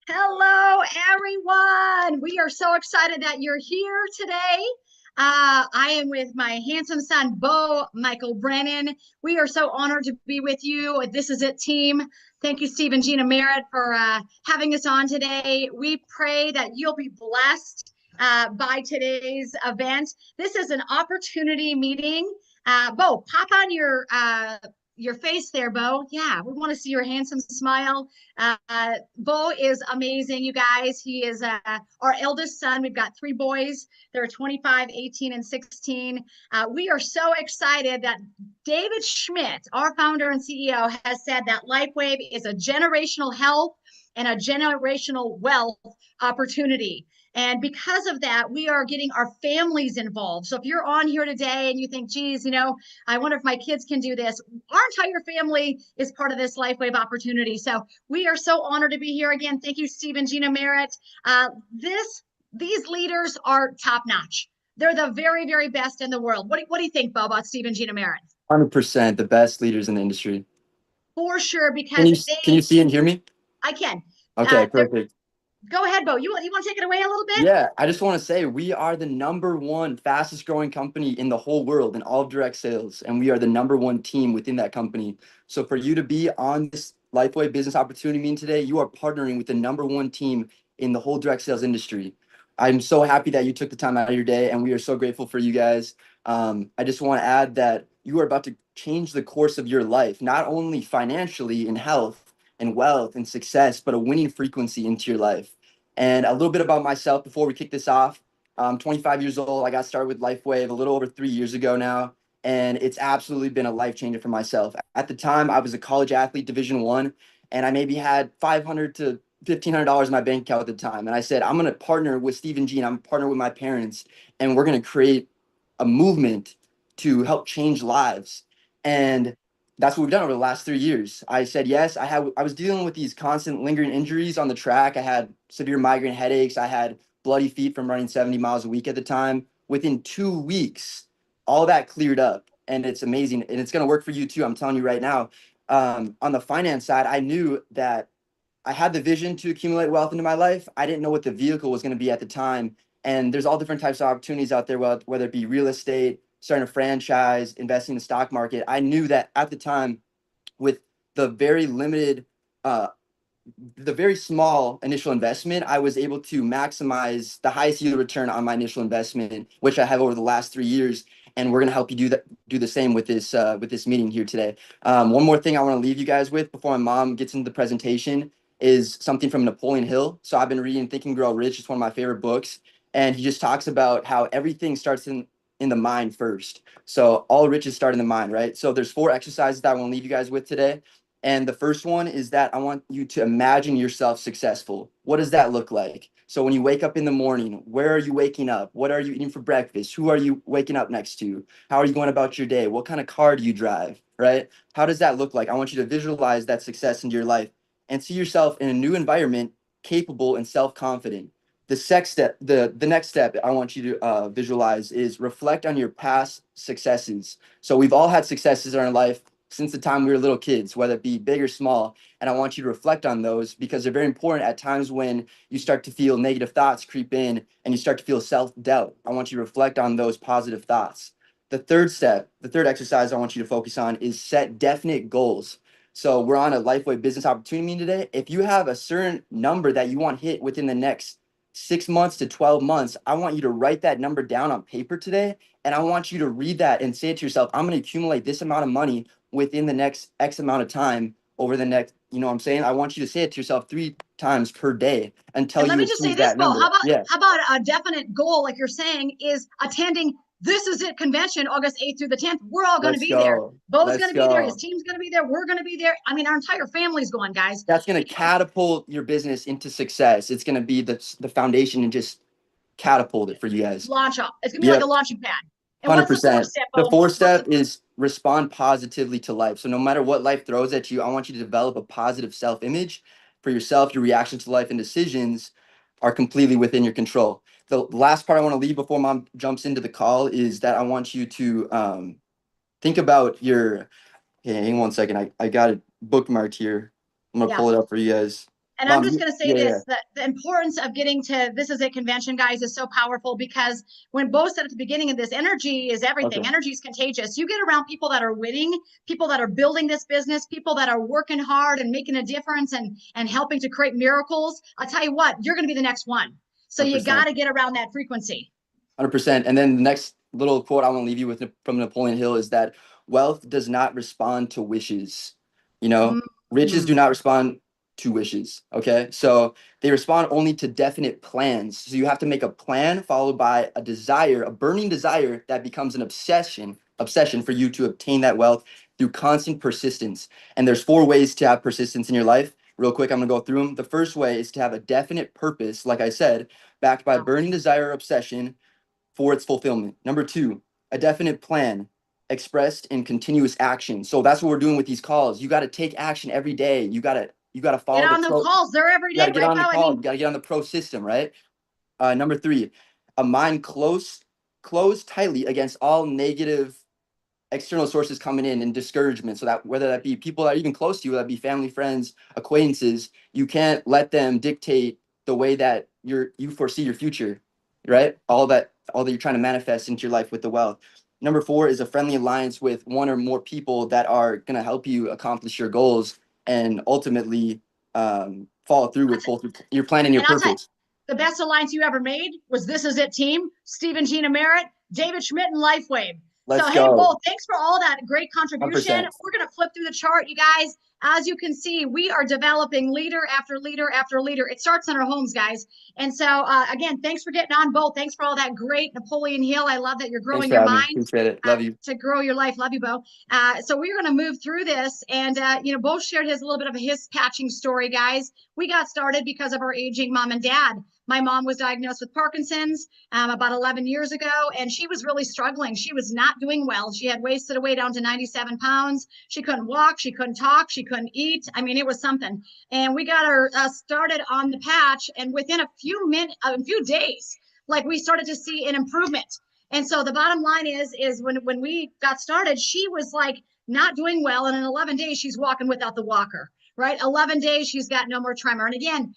Hello, everyone. We are so excited that you're here today. I am with my handsome son, Beau Michael Brannan. We are so honored to be with you. This is it, team. Thank you, Steve and Gina Merritt, for having us on today. We pray that you'll be blessed by today's event. This is an opportunity meeting. Beau, pop on your face there, Beau. Yeah, we want to see your handsome smile. Beau is amazing, you guys. He is our eldest son. We've got three boys. They're 25, 18, and 16. We are so excited that David Schmidt, our founder and CEO, has said that LifeWave is a generational health and a generational wealth opportunity. And because of that, we are getting our families involved. So if you're on here today and you think, geez, I wonder if my kids can do this, our entire family is part of this LifeWave opportunity. So we are so honored to be here again. Thank you, Steve and Gina Merritt. These leaders are top notch. They're the very, very best in the world. What do you think, Beau, about Steve and Gina Merritt? 100% the best leaders in the industry. For sure, Can because you can you see and hear me? I can. Okay, perfect. Go ahead, Beau. You want to take it away a little bit? Yeah, I just want to say we are the number one fastest growing company in the whole world in all of direct sales, and we are the number one team within that company. So for you to be on this LifeWay business opportunity meeting today, you are partnering with the number one team in the whole direct sales industry. I'm so happy that you took the time out of your day, and we are so grateful for you guys. I just want to add that you are about to change the course of your life, not only financially in health and wealth and success, but a winning frequency into your life. And a little bit about myself before we kick this off. I'm 25 years old. I got started with LifeWave a little over 3 years ago now, and it's absolutely been a life changer for myself. At the time, I was a college athlete, Division I, and I maybe had $500 to $1,500 in my bank account at the time. And I said, I'm going to partner with Steve and Gene. I'm going to partner with my parents, and we're going to create a movement to help change lives. And that's what we've done over the last 3 years. I said yes. I was dealing with these constant lingering injuries on the track. I had severe migraine headaches. I had bloody feet from running 70 miles a week at the time. Within 2 weeks, all that cleared up, and it's amazing. And it's going to work for you too. I'm telling you right now. On the finance side, I knew that I had the vision to accumulate wealth into my life. I didn't know what the vehicle was going to be at the time. And there's all different types of opportunities out there, whether it be real estate, starting a franchise, investing in the stock market. I knew that at the time, with the very limited, the very small initial investment, I was able to maximize the highest yield return on my initial investment, which I have over the last 3 years. And we're going to help you do the same with this meeting here today. One more thing I want to leave you guys with before my mom gets into the presentation is something from Napoleon Hill. So I've been reading Think and Grow Rich. It's one of my favorite books. And he just talks about how everything starts in the mind first. So all riches start in the mind, right? So there's 4 exercises that I want to leave you guys with today. And the first one is that I want you to imagine yourself successful. What does that look like? So when you wake up in the morning, where are you waking up? What are you eating for breakfast? Who are you waking up next to? How are you going about your day? What kind of car do you drive, right? How does that look like? I want you to visualize that success into your life and see yourself in a new environment, capable and self-confident. The next step I want you to visualize is reflect on your past successes. So we've all had successes in our life since the time we were little kids, whether it be big or small. And I want you to reflect on those because they're very important at times when you start to feel negative thoughts creep in and you start to feel self-doubt. I want you to reflect on those positive thoughts. The third exercise I want you to focus on is set definite goals. So we're on a LifeWay business opportunity meeting today. If you have a certain number that you want hit within the next 6 months to 12 months, I want you to write that number down on paper today. And I want you to read that and say it to yourself, I'm going to accumulate this amount of money within the next X amount of time over the next, you know what I'm saying? I want you to say it to yourself 3 times per day until And let you me just say achieve this, that Beau. number. Yeah, How about a definite goal, like you're saying, is attending This Is It convention August 8th through the 10th. We're all going to let's be there. go. Beau's going Let's to be there. His go. team's going to be there. We're going to be there. I mean, our entire family's going, guys. That's going to catapult your business into success. It's going to be the foundation and just catapult it for you guys. Launch up. It's going to be like a Yep. launching pad. And what's the fourth 100%. step, The Beau? fourth step is respond positively to life. So no matter what life throws at you, I want you to develop a positive self-image for yourself. Your reaction to life and decisions are completely within your control. The last part I want to leave before mom jumps into the call is that I want you to think about your, hey, hang on one second. I got it bookmarked here. I'm going to Yeah. pull it up for you guys. And I'm Mom, just going to say yeah, yeah. this, that the importance of getting to This Is It convention, guys, is so powerful, because when Beau said at the beginning of this, energy is everything. Okay. Energy is contagious. You get around people that are winning, people that are building this business, people that are working hard and making a difference and helping to create miracles. I'll tell you what, you're going to be the next one. So you got 100%. to get around that frequency. 100%. And then the next little quote I want to leave you with from Napoleon Hill is that wealth does not respond to wishes. You know, riches do not respond to wishes. Okay. So they respond only to definite plans. So you have to make a plan followed by a desire, a burning desire that becomes an obsession for you to obtain that wealth through constant persistence. And there's 4 ways to have persistence in your life. Real quick, I'm going to go through them. The first way is to have a definite purpose, like I said, backed by burning desire or obsession for its fulfillment. Number 2, a definite plan expressed in continuous action. So that's what we're doing with these calls. You got to take action every day. You got to follow Get on the calls. They're every day, you got to get right, on the Beau? call. You got to get on the pro system, right? Number 3, a mind closed tightly against all negative external sources coming in and discouragement. So that whether that be people that are even close to you, whether that be family, friends, acquaintances, you can't let them dictate the way that you foresee your future, right? All that you're trying to manifest into your life with the wealth. Number 4 is a friendly alliance with one or more people that are going to help you accomplish your goals and ultimately follow through with both your plan and your purpose. The best alliance you ever made was This Is It team, Stephen Gina Merritt, David Schmidt, and LifeWave. Let's Hey, go. Beau, thanks for all that great contribution. 100%. We're going to flip through the chart, you guys. As you can see, we are developing leader after leader after leader. It starts in our homes, guys. And so, again, thanks for getting on, Beau. Thanks for all that great Napoleon Hill. I love that you're growing your mind. Appreciate it. Love you. To grow your life. Love you, Beau. So we're going to move through this. And, Beau shared a little bit of his patching story, guys. We got started because of our aging mom and dad. My mom was diagnosed with Parkinson's about 11 years ago, and she was really struggling. She was not doing well. She had wasted away down to 97 pounds. She couldn't walk. She couldn't talk. She couldn't eat. I mean, it was something. And we got her started on the patch, and within a few days, we started to see an improvement. And so the bottom line is when we got started, she was not doing well. And in 11 days, she's walking without the walker, right? 11 days, she's got no more tremor. And again,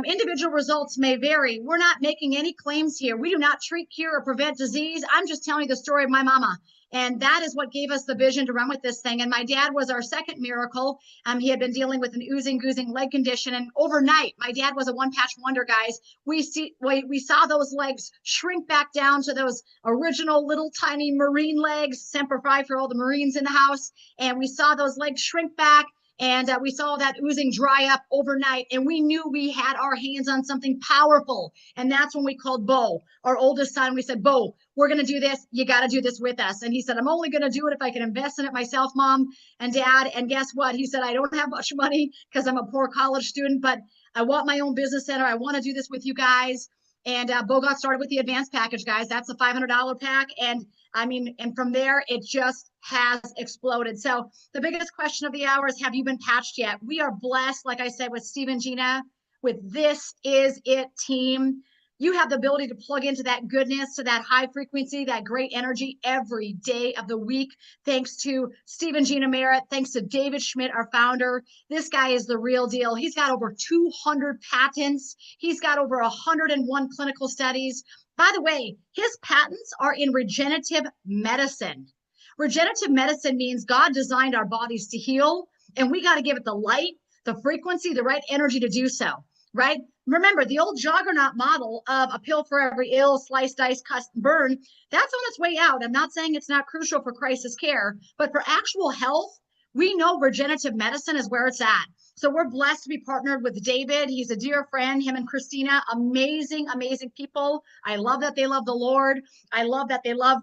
individual results may vary. We're not making any claims here. We do not treat, cure, or prevent disease. I'm just telling you the story of my mama. And that is what gave us the vision to run with this thing. And my dad was our second miracle. He had been dealing with an oozing, goozing leg condition. And overnight, my dad was a one-patch wonder, guys. We saw those legs shrink back down to those original little tiny Marine legs, Semper Fi for all the Marines in the house. And we saw those legs shrink back. And we saw that oozing dry up overnight, and we knew we had our hands on something powerful. And that's when we called Beau, our oldest son. We said, Beau, we're going to do this. You got to do this with us. And he said, I'm only going to do it if I can invest in it myself, Mom and Dad. And guess what? He said, I don't have much money because I'm a poor college student, but I want my own business center. I want to do this with you guys. And Beau got started with the advanced package, guys. That's a $500 pack. And from there, it just has exploded. So the biggest question of the hour is, have you been patched yet? We are blessed, like I said, with Steve and Gina, with This Is It team. You have the ability to plug into that goodness, to that high frequency, that great energy every day of the week. Thanks to Steve and Gina Merritt. Thanks to David Schmidt, our founder. This guy is the real deal. He's got over 200 patents. He's got over 101 clinical studies. By the way, his patents are in regenerative medicine. Regenerative medicine means God designed our bodies to heal, and we got to give it the light, the frequency, the right energy to do so, right? Remember, the old juggernaut model of a pill for every ill, slice, dice, cut, burn, that's on its way out. I'm not saying it's not crucial for crisis care, but for actual health, we know regenerative medicine is where it's at. So we're blessed to be partnered with David. He's a dear friend, him and Christina, amazing, amazing people. I love that they love the Lord. I love that they love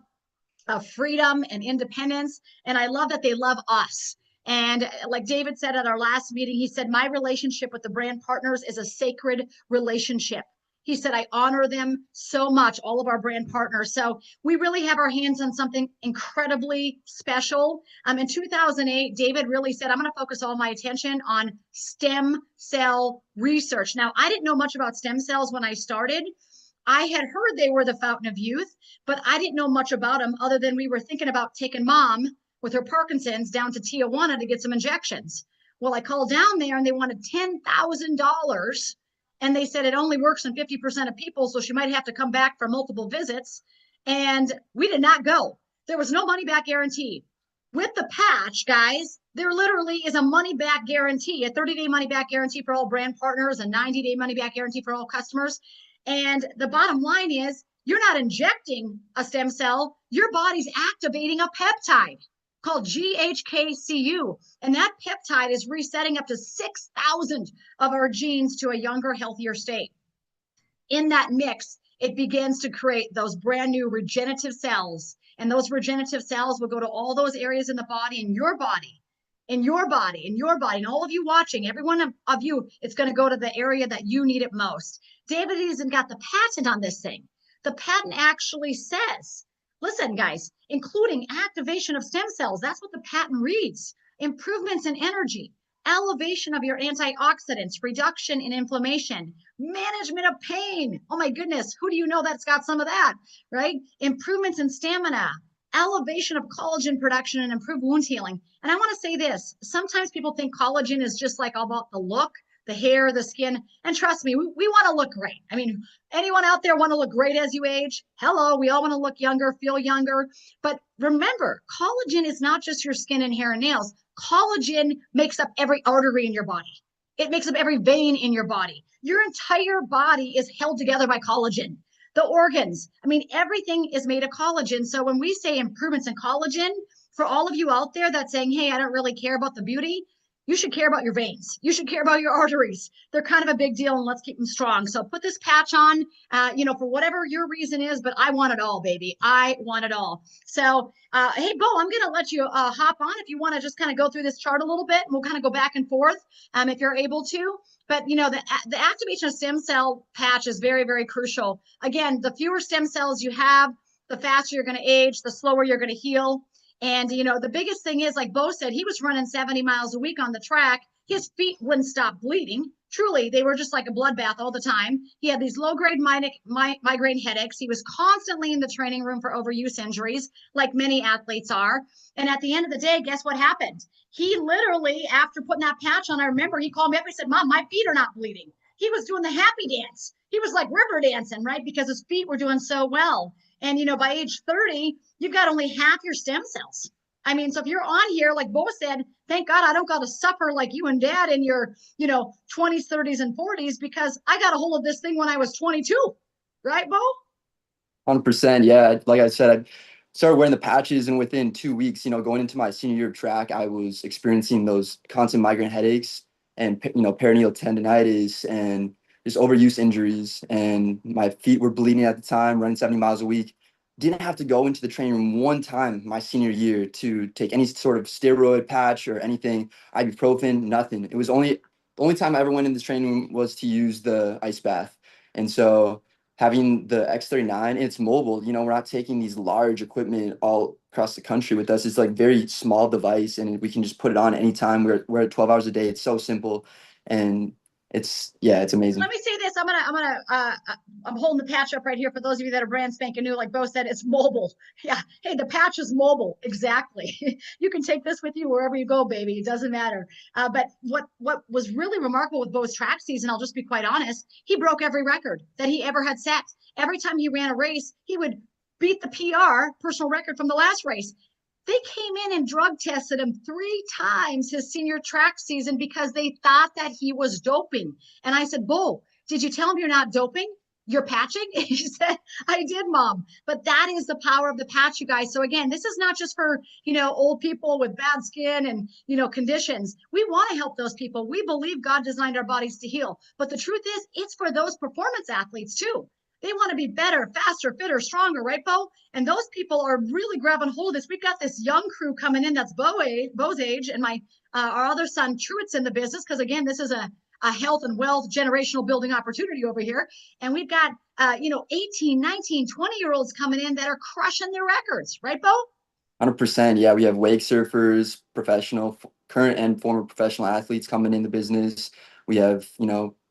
freedom and independence. And I love that they love us. And like David said at our last meeting, he said, my relationship with the brand partners is a sacred relationship. He said, I honor them so much, all of our brand partners. So we really have our hands on something incredibly special. In 2008, David really said, I'm going to focus all my attention on stem cell research. Now, I didn't know much about stem cells when I started. I had heard they were the fountain of youth, but I didn't know much about them other than we were thinking about taking Mom with her Parkinson's down to Tijuana to get some injections. Well, I called down there and they wanted $10,000. And they said it only works on 50% of people. So she might have to come back for multiple visits. And we did not go. There was no money back guarantee. With the patch, guys, there literally is a money back guarantee, a 30-day money back guarantee for all brand partners, a 90-day money back guarantee for all customers. And the bottom line is you're not injecting a stem cell, your body's activating a peptide called GHKCU. And that peptide is resetting up to 6,000 of our genes to a younger, healthier state. In that mix, it begins to create those brand new regenerative cells. And those regenerative cells will go to all those areas in the body, in your body, in your body, in your body. And all of you watching, every one of you, it's going to go to the area that you need it most. David even got the patent on this thing. The patent actually says, listen, guys, including activation of stem cells. That's what the patent reads. Improvements in energy, elevation of your antioxidants, reduction in inflammation, management of pain. Oh my goodness, who do you know that's got some of that, right? Improvements in stamina, elevation of collagen production, and improved wound healing. And I want to say this, sometimes people think collagen is just like all about the look, the hair, the skin. And trust me, we want to look great. I mean, anyone out there want to look great as you age? Hello, we all want to look younger, feel younger. But remember, collagen is not just your skin and hair and nails. Collagen makes up every artery in your body. It makes up every vein in your body. Your entire body is held together by collagen. The organs, I mean, everything is made of collagen. So when we say improvements in collagen, for all of you out there that's saying, hey, I don't really care about the beauty, you should care about your veins. You should care about your arteries. They're kind of a big deal, and let's keep them strong. So put this patch on, for whatever your reason is, but I want it all, baby. I want it all. So, hey, Beau, I'm going to let you hop on if you want to just kind of go through this chart a little bit, and we'll kind of go back and forth if you're able to. But, the activation of stem cell patch is very, very crucial. Again, the fewer stem cells you have, the faster you're going to age, the slower you're going to heal. And, the biggest thing is, like Beau said, he was running 70 miles a week on the track. His feet wouldn't stop bleeding. Truly, they were just like a bloodbath all the time. He had these low-grade migraine headaches. He was constantly in the training room for overuse injuries, like many athletes are. And at the end of the day, guess what happened? He literally, after putting that patch on, I remember he called me up. He said, Mom, my feet are not bleeding. He was doing the happy dance. He was like river dancing, right? Because his feet were doing so well. And, by age 30, you've got only half your stem cells. I mean, so if you're on here, like Beau said, thank God I don't got to suffer like you and Dad in your, 20s, 30s, and 40s, because I got a hold of this thing when I was 22. Right, Beau? 100%. Yeah. Like I said, I started wearing the patches, and within 2 weeks, going into my senior year of track, I was experiencing those constant migraine headaches and, perineal tendonitis and just overuse injuries. And my feet were bleeding at the time, running 70 miles a week. Didn't have to go into the training room one time my senior year to take any sort of steroid patch or anything, ibuprofen, nothing. It was the only time I ever went in this training room was to use the ice bath. And so having the X39, it's mobile, we're not taking these large equipment all across the country with us. It's like very small device, and we can just put it on anytime. We're at 12 hours a day. It's so simple. And it's amazing. Let me say this. I'm holding the patch up right here for those of you that are brand spanking new. Like Beau said, it's mobile. Yeah. Hey, the patch is mobile. Exactly. You can take this with you wherever you go, baby. It doesn't matter. But what was really remarkable with Beau's track season, I'll just be quite honest, he broke every record that he ever had set. Every time he ran a race, he would beat the PR, personal record from the last race. They came in and drug tested him 3 times his senior track season because they thought that he was doping. And I said, Beau, did you tell him you're not doping? You're patching? He said, I did, Mom. But that is the power of the patch, you guys. So again, this is not just for, old people with bad skin and, conditions. We want to help those people. We believe God designed our bodies to heal. But the truth is, it's for those performance athletes too. They want to be better, faster, fitter, stronger, right, Beau? And those people are really grabbing hold of this. We've got this young crew coming in that's Beau's age, and our other son, Truett's in the business, because again, this is a health and wealth generational building opportunity over here. And we've got, 18, 19, 20-year-olds coming in that are crushing their records, right, Beau? 100%. Yeah, we have wake surfers, professional, current and former professional athletes coming in the business. We have,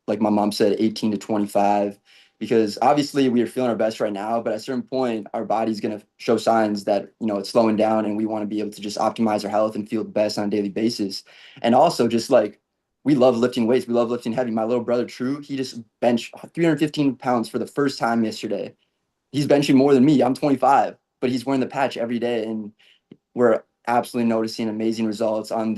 like my mom said, 18 to 25. because obviously we are feeling our best right now, but at a certain point, our body's going to show signs that, it's slowing down, and we want to be able to just optimize our health and feel the best on a daily basis. And also just like, we love lifting weights. We love lifting heavy. My little brother, True, he just benched 315 pounds for the first time yesterday. He's benching more than me. I'm 25, but he's wearing the patch every day. And we're absolutely noticing amazing results on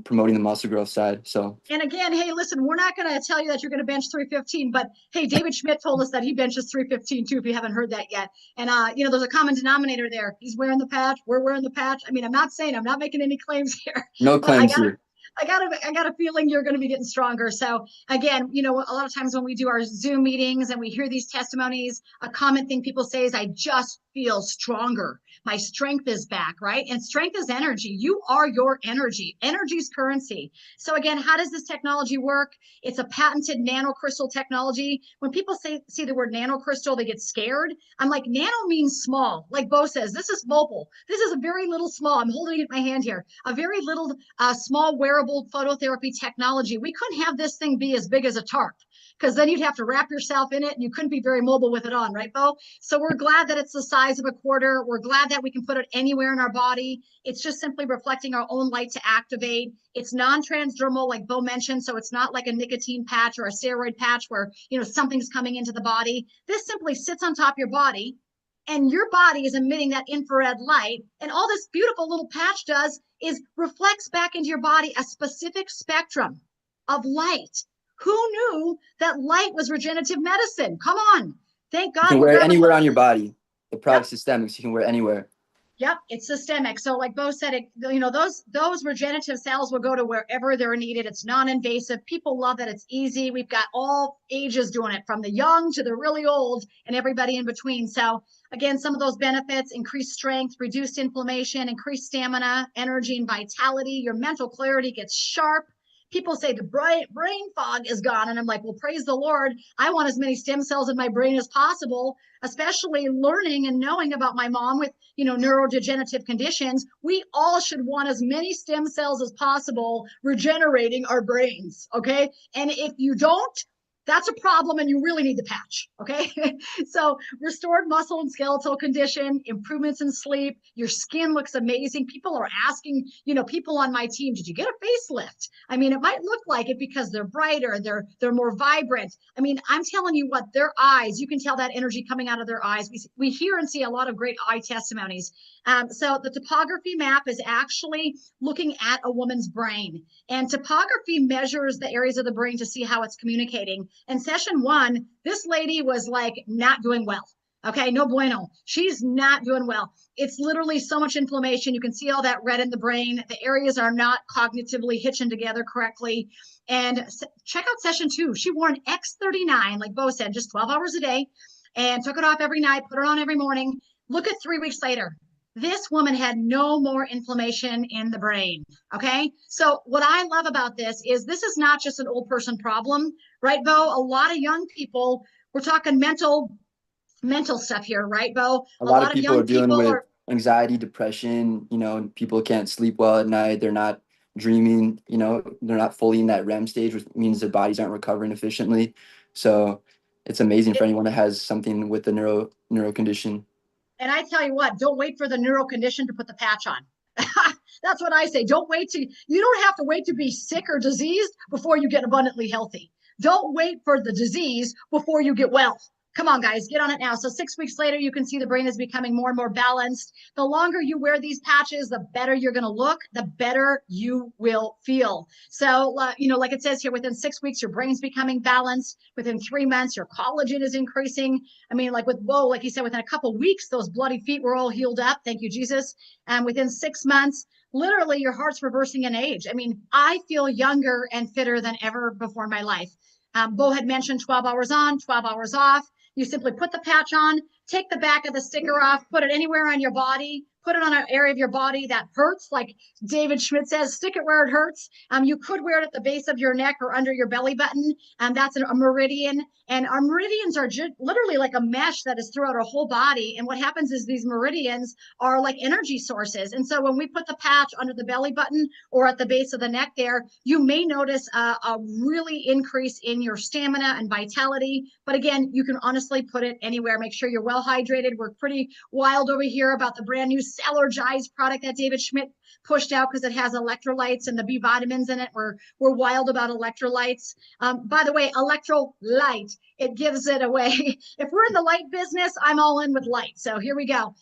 promoting the muscle growth side. So, and again, hey, listen, we're not going to tell you that you're going to bench 315, but hey, David Schmidt told us that he benches 315 too, if you haven't heard that yet. And there's a common denominator there. He's wearing the patch, we're wearing the patch. I mean, I'm not making any claims here. No claims here. I got a feeling you're going to be getting stronger. So again, a lot of times when we do our Zoom meetings and we hear these testimonies, a common thing people say is, I just feel stronger. My strength is back, right? And strength is energy. You are your energy. Energy is currency. So again, how does this technology work? It's a patented nanocrystal technology. When people see the word nanocrystal, they get scared. I'm like, nano means small. Like Beau says, this is mobile. This is a very little small. I'm holding it in my hand here. A very little small wearable phototherapy technology. We couldn't have this thing be as big as a tarp, because then you'd have to wrap yourself in it and you couldn't be very mobile with it on, right, Beau? So we're glad that it's the size of a quarter. We're glad that we can put it anywhere in our body. It's just simply reflecting our own light to activate. It's non-transdermal, like Beau mentioned, so it's not like a nicotine patch or a steroid patch where, something's coming into the body. This simply sits on top of your body, and your body is emitting that infrared light. And all this beautiful little patch does is reflects back into your body a specific spectrum of light. Who knew that light was regenerative medicine? Come on. Thank God. You can wear it anywhere on your body. The product's systemic, so you can wear it anywhere. Yep, it's systemic. So like Beau said, those regenerative cells will go to wherever they're needed. It's non-invasive. People love that it's easy. We've got all ages doing it, from the young to the really old and everybody in between. So again, some of those benefits: increased strength, reduced inflammation, increased stamina, energy, and vitality. Your mental clarity gets sharp. People say the brain fog is gone. And I'm like, well, praise the Lord. I want as many stem cells in my brain as possible, especially learning and knowing about my mom with, neurodegenerative conditions. We all should want as many stem cells as possible regenerating our brains. Okay. And if you don't, that's a problem, and you really need the patch. Okay. So restored muscle and skeletal condition, improvements in sleep, your skin looks amazing. People are asking, people on my team, did you get a facelift? I mean, it might look like it because they're brighter, they're more vibrant. I mean, I'm telling you what, their eyes, you can tell that energy coming out of their eyes. We hear and see a lot of great eye testimonies. So the topography map is actually looking at a woman's brain, and topography measures the areas of the brain to see how it's communicating. And session 1, this lady was like not doing well. Okay, no bueno. She's not doing well. It's literally so much inflammation. You can see all that red in the brain. The areas are not cognitively hitching together correctly. And check out session 2. She wore an X39, like Beau said, just 12 hours a day, and took it off every night, put it on every morning. Look at 3 weeks later. This woman had no more inflammation in the brain. Okay. So what I love about this is not just an old person problem, right, Beau? A lot of young people, we're talking mental stuff here, right, Beau? A lot of people are dealing with anxiety, depression. People can't sleep well at night. They're not dreaming, they're not fully in that REM stage, which means their bodies aren't recovering efficiently. So it's amazing for anyone that has something with the neuro condition. And I tell you what, don't wait for the neural condition to put the patch on. That's what I say. You don't have to wait to be sick or diseased before you get abundantly healthy. Don't wait for the disease before you get well. Come on, guys, get on it now. So 6 weeks later, you can see the brain is becoming more and more balanced. The longer you wear these patches, the better you're going to look, the better you will feel. So, like it says here, within 6 weeks, your brain's becoming balanced. Within 3 months, your collagen is increasing. I mean, like with Beau, like he said, within a couple of weeks, those bloody feet were all healed up. Thank you, Jesus. And within 6 months, literally your heart's reversing in age. I mean, I feel younger and fitter than ever before in my life. Beau had mentioned 12 hours on, 12 hours off. You simply put the patch on, take the back of the sticker off, put it anywhere on your body, put it on an area of your body that hurts, like David Schmidt says, stick it where it hurts. You could wear it at the base of your neck or under your belly button. That's a meridian. And our meridians are literally like a mesh that is throughout our whole body. And what happens is these meridians are like energy sources. And so when we put the patch under the belly button or at the base of the neck there, you may notice a really increase in your stamina and vitality. But again, you can honestly put it anywhere. Make sure you're well hydrated. We're pretty wild over here about the brand new Cellergize product that David Schmidt pushed out because it has electrolytes and the B vitamins in it. We're wild about electrolytes. By the way, electrolyte, it gives it away. If we're in the light business, I'm all in with light. So here we go.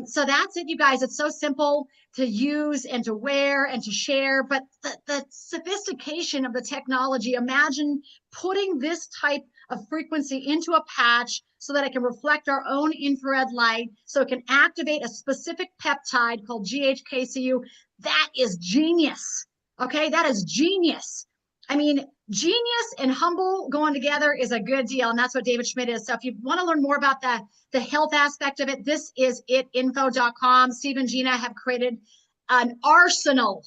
So that's it, you guys. It's so simple to use and to wear and to share, but the sophistication of the technology, imagine putting this type of frequency into a patch so that it can reflect our own infrared light, so it can activate a specific peptide called GHKCU. That is genius. Okay, that is genius. I mean, genius and humble going together is a good deal, and that's what David Schmidt is. So if you want to learn more about the health aspect of it, this is itinfo.com. Steve and Gina have created an arsenal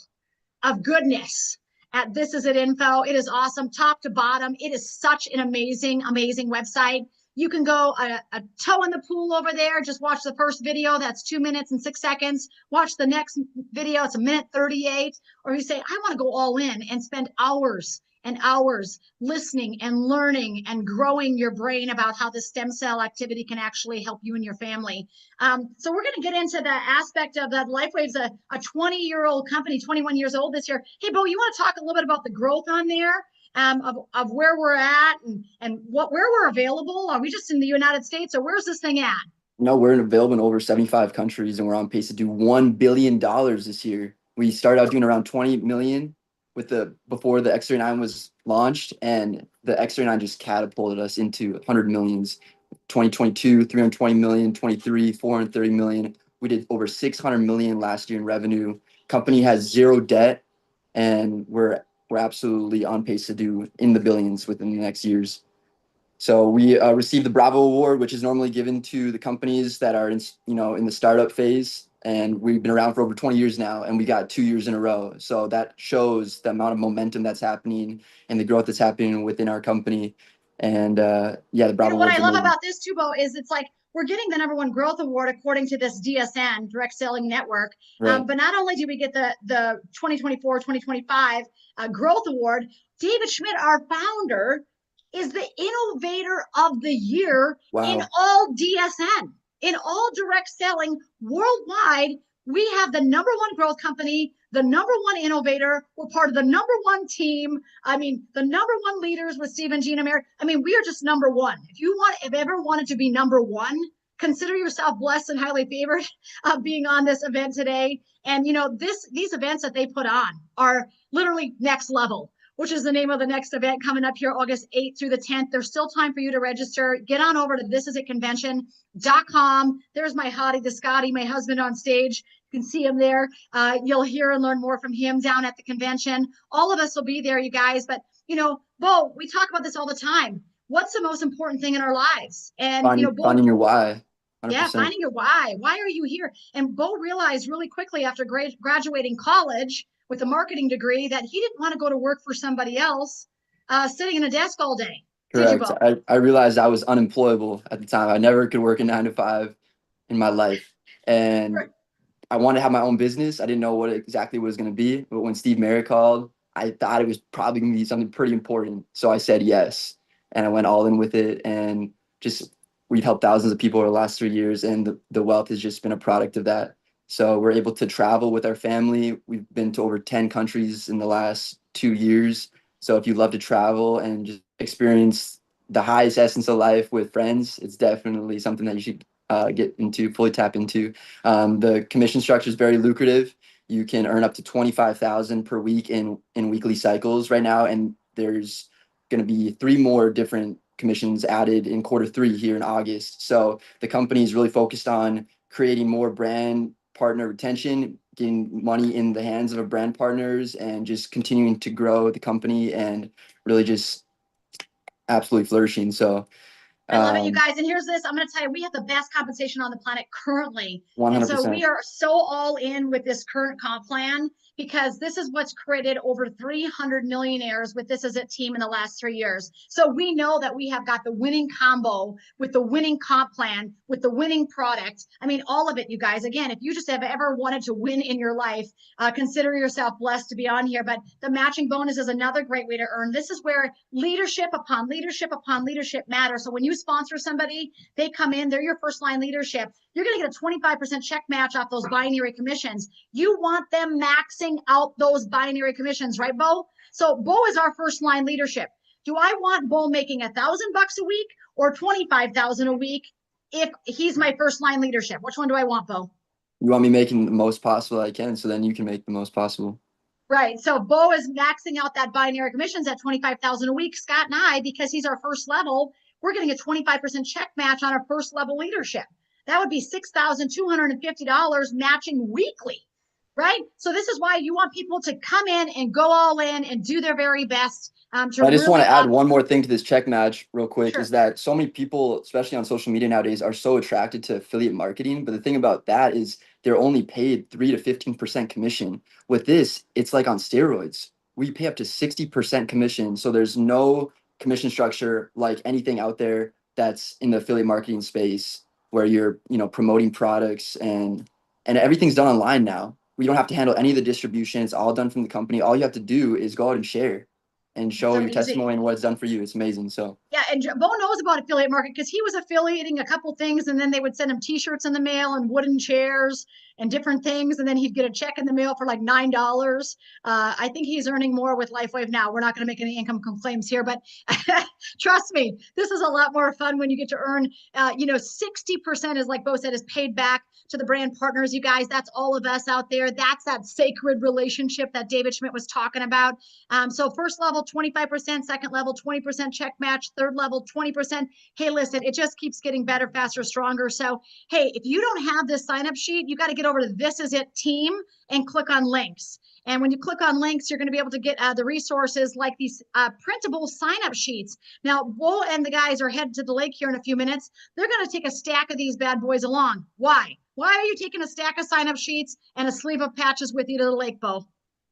of goodness at This Is It Info. It is awesome, top to bottom. It is such an amazing, amazing website. You can go a toe in the pool over there. Just watch the first video. That's 2 minutes and 6 seconds. Watch the next video. It's 1:38. Or you say, I want to go all in and spend hours and hours listening and learning and growing your brain about how the stem cell activity can actually help you and your family. So we're going to get into the aspect of that. LifeWave's a 20-year-old company, 21 years old this year. Hey, Beau, you want to talk a little bit about the growth on there? Of where we're at and where we're available? Are we just in the United States, or where's this thing at? No, we're available in over 75 countries, and we're on pace to do $1 billion this year. We started out doing around 20 million before the X39 was launched, and the X39 just catapulted us into 100 millions. 2022, 320 million, 23, 430 million. We did over 600 million last year in revenue. Company has zero debt, and we're absolutely on pace to do in the billions within the next years. So we received the Bravo Award, which is normally given to the companies that are in the startup phase. And we've been around for over 20 years now, and we got 2 years in a row. So that shows the amount of momentum that's happening and the growth that's happening within our company. And yeah, the Bravo Award. What I love about this too, Beau, is it's like we're getting the #1 growth award according to this DSN, Direct Selling Network. Right. But not only do we get the 2024-2025 growth award, David Schmidt, our founder, is the Innovator of the Year. Wow. In all DSN, in all direct selling worldwide. We have the #1 growth company, the #1 innovator. We're part of the #1 team. I mean, the #1 leaders with Steve and Gina Mary. I mean, we are just #1. If ever wanted to be #1, consider yourself blessed and highly favored of being on this event today. And these events that they put on are literally next level, which is the name of the next event coming up here August 8th through the 10th. There's still time for you to register. Get on over to thisisitconvention.com. There's my hottie, the Scotty, my husband on stage. You can see him there. You'll hear and learn more from him down at the convention. All of us will be there, you guys. But, Beau, we talk about this all the time. What's the most important thing in our lives? And, finding your why. 100%. Yeah, finding your why. Why are you here? And Beau realized really quickly after graduating college with a marketing degree that he didn't want to go to work for somebody else sitting in a desk all day. Correct. I realized I was unemployable at the time. I never could work a 9 to 5 in my life. And right. I wanted to have my own business. I didn't know what exactly it was going to be. But when Steve Mary called, I thought it was probably going to be something pretty important. So I said yes. And I went all in with it. And we've helped thousands of people over the last 3 years. And the wealth has just been a product of that. So we're able to travel with our family. We've been to over 10 countries in the last 2 years. So if you love to travel and just experience the highest essence of life with friends, it's definitely something that you should get into, fully tap into. The commission structure is very lucrative. You can earn up to $25,000 per week in weekly cycles right now. And there's going to be 3 more different commissions added in Q3 here in August. So the company is really focused on creating more brand partner retention, getting money in the hands of our brand partners, and just continuing to grow the company and really just absolutely flourishing. So I love it, you guys. And here's this. I'm going to tell you, we have the best compensation on the planet currently. 100%. And so we are so all in with this current comp plan because this is what's created over 300 millionaires with this as a team in the last 3 years. So we know that we have got the winning combo with the winning comp plan, with the winning product. I mean, all of it, you guys. Again, if you just have ever wanted to win in your life, consider yourself blessed to be on here. But the matching bonus is another great way to earn. This is where leadership upon leadership upon leadership matters. So when you sponsor somebody, they come in, they're your first line leadership. You're going to get a 25% check match off those binary commissions. You want them maxing out those binary commissions, right, Beau? So Beau is our first line leadership. Do I want Beau making $1,000 a week or 25,000 a week if he's my first line leadership? Which one do I want, Beau? You want me making the most possible I can, so then you can make the most possible. Right. So Beau is maxing out that binary commissions at 25,000 a week. Scott and I, because he's our first level, we're getting a 25% check match on our first level leadership. That would be $6,250 matching weekly, right? So this is why you want people to come in and go all in and do their very best. I just want to add one more thing to this check match real quick. Sure. Is that so many people, especially on social media nowadays, are so attracted to affiliate marketing. But the thing about that is they're only paid 3 to 15% commission. With this, it's like on steroids. We pay up to 60% commission. So there's no commission structure like anything out there that's in the affiliate marketing space where you're, promoting products and everything's done online now. We don't have to handle any of the distribution. It's all done from the company. All you have to do is go out and share and show your testimony and what it's done for you. It's amazing. So yeah, and Beau knows about affiliate marketing because he was affiliating a couple things, and then they would send him T-shirts in the mail and wooden chairs and different things, and then he'd get a check in the mail for like $9. I think he's earning more with LifeWave now. We're not going to make any income claims here, but trust me, this is a lot more fun when you get to earn. 60% is, like Beau said, is paid back to the brand partners. You guys, that's all of us out there. That's that sacred relationship that David Schmidt was talking about. So first level, 25%, second level, 20% check match, third level, 20%. Hey, listen, it just keeps getting better, faster, stronger. So, hey, if you don't have this sign-up sheet, you got to get over to This Is It Team and click on links. And when you click on links, you're going to be able to get the resources like these printable sign-up sheets. Now, Beau and the guys are headed to the lake here in a few minutes. They're going to take a stack of these bad boys along. Why? Why are you taking a stack of sign-up sheets and a sleeve of patches with you to the lake, Beau?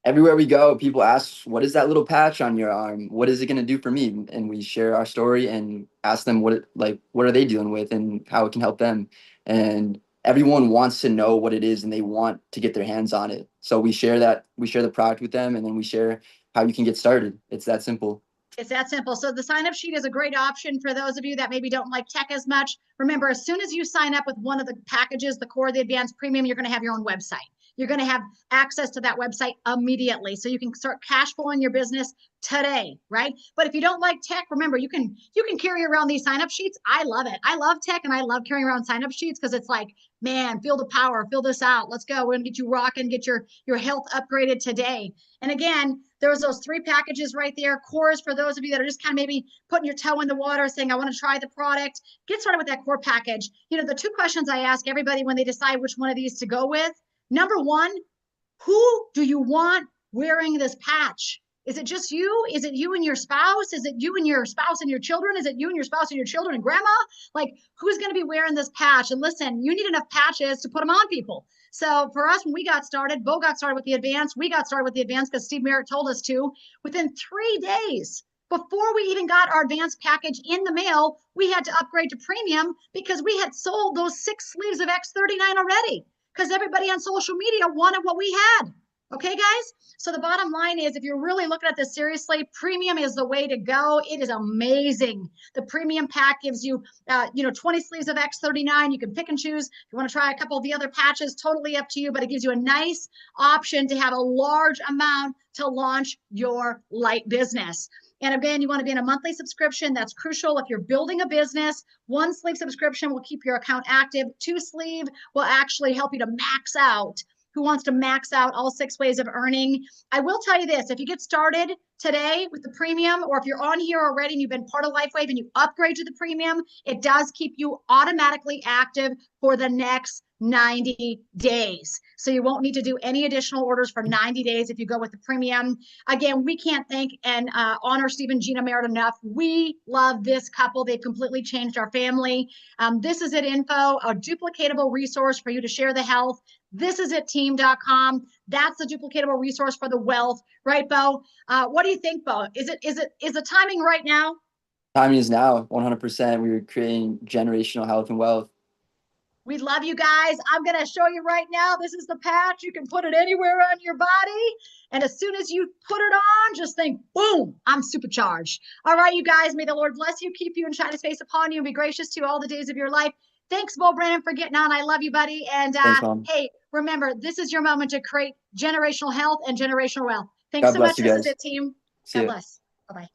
Everywhere we go, people ask, what is that little patch on your arm? What is it going to do for me? And we share our story and ask them what are they dealing with and how it can help them. And everyone wants to know what it is and they want to get their hands on it. So we share the product with them, and then we share how you can get started. It's that simple. It's that simple. So the sign-up sheet is a great option for those of you that maybe don't like tech as much. Remember, as soon as you sign up with one of the packages, the core, the advanced premium, you're going to have your own website. You're going to have access to that website immediately. So you can start cash flowing your business today, right? But if you don't like tech, remember, you can carry around these sign-up sheets. I love it. I love tech and I love carrying around sign-up sheets because it's like, man, feel the power, fill this out. Let's go. We're going to get you rocking, get your health upgraded today. And again, there's those 3 packages right there. Cores for those of you that are just kind of maybe putting your toe in the water saying, I want to try the product. Get started with that core package. The 2 questions I ask everybody when they decide which one of these to go with. Number 1, who do you want wearing this patch? Is it just you? Is it you and your spouse? Is it you and your spouse and your children? Is it you and your spouse and your children and grandma? Like, who's going to be wearing this patch? And listen, you need enough patches to put them on people. So for us, when we got started, Beau got started with the advanced. We got started with the advanced because Steve Merritt told us to. Within 3 days, before we even got our advanced package in the mail, we had to upgrade to premium because we had sold those 6 sleeves of X39 already because everybody on social media wanted what we had. Okay, guys? So the bottom line is, if you're really looking at this seriously, premium is the way to go. It is amazing. The premium pack gives you, 20 sleeves of X39. You can pick and choose. If you want to try a couple of the other patches, totally up to you, but it gives you a nice option to have a large amount to launch your light business. And again, you want to be in a monthly subscription. That's crucial if you're building a business. 1 sleeve subscription will keep your account active. 2 sleeve will actually help you to max out. Who wants to max out all 6 ways of earning? I will tell you this, if you get started today with the premium, or if you're on here already and you've been part of LifeWave and you upgrade to the premium, it does keep you automatically active for the next 90 days. So you won't need to do any additional orders for 90 days if you go with the premium. Again, we can't thank and honor Steve and Gina Merritt enough. We love this couple. They've completely changed our family. This is it info, a duplicatable resource for you to share the health. This is it team.com. That's the duplicatable resource for the wealth, right, Beau? What do you think, Beau? Is the timing right now? Timing is now, 100%. We are creating generational health and wealth. We love you guys. I'm going to show you right now. This is the patch. You can put it anywhere on your body. And as soon as you put it on, just think, boom, I'm supercharged. All right, you guys, may the Lord bless you, keep you, and shine his face upon you, and be gracious to you all the days of your life. Thanks, Beau Brannan, for getting on. I love you, buddy. And Thanks, Mom. hey, remember, this is your moment to create generational health and generational wealth. Thanks God so bless much. you This guys. is it, team. See God ya. bless. Bye-bye.